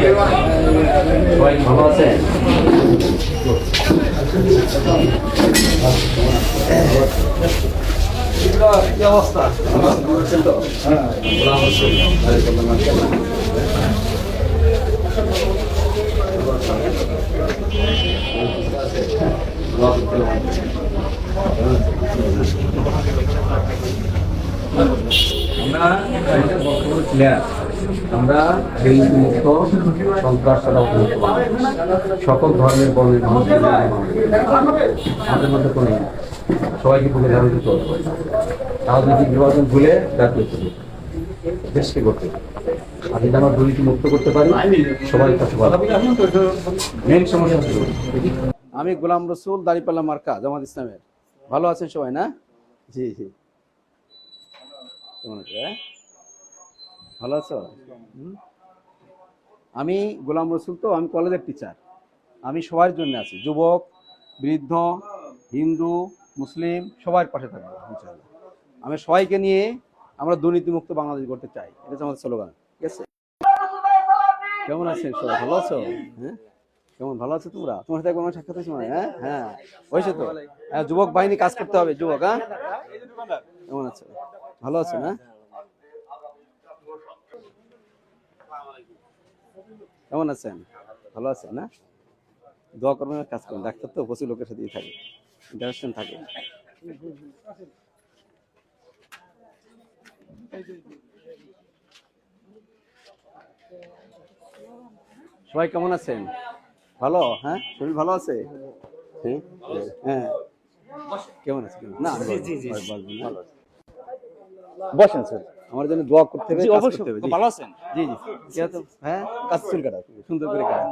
সবাই ভালো আছে? কি অবস্থা? আমরা মুক্ত সন্ত্রাস সকল ধর্মের বর্ণের মানুষ আমাদের মধ্যে কোনো সবাইকে ভুলে ধারণ করতে হবে। রাজনৈতিক বিভাজন ভুলে জাতীয় দেশকে করতে আর যদি আমরা দুর্নীতি মুক্ত করতে পারি সবাই কাছে ভালো। মেন সমস্যা ছিল আমি গোলাম রসুল, দাঁড়িপাল্লা মার্কা, জামাত ইসলামের। ভালো আছেন সবাই না? জি জি, কেমন আছে? ভালো আছো? আমি গোলাম রসুল, তো আমি কলেজের টিচার। আমি সবার জন্য আছি, যুবক, বৃদ্ধ, হিন্দু, মুসলিম সবার পাশে থাকবো ইনশাআল্লাহ। আমি সবাইকে নিয়ে আমরা দুর্নীতিমুক্ত বাংলাদেশ করতে চাই, এটা হচ্ছে আমাদের স্লোগান। ঠিক আছে? কেমন আছেন সবাই? ভালো আছো? হ্যাঁ, কেমন ভালো আছো তোমরা? তোমার সাথে একবার সাক্ষাৎ হয়েছে মানে? হ্যাঁ হ্যাঁ, হয়েছে তো। যুবক বাহিনী কাজ করতে হবে, যুবক। হ্যাঁ, কেমন আছো? ভালো আছো না? কেমন আছেন? ভালো আছেন না? দোয়া করবেন, কাজ করবেন। ডাক্তার তো প্রচুর লোকের সাথেই থাকে, ইন্টারাকশন থাকে। সবাই কেমন আছেন? ভালো? হ্যাঁ, শরীর ভালো আছে? হ্যাঁ হ্যাঁ, কেমন আছে? না বসেন স্যার, আমার জন্য দোয়া করতে হবে, কাজ করতে হবে। ভালো আছেন? জি জি, হ্যাঁ, কাজ চুল কাটা সুন্দর করে কাটা।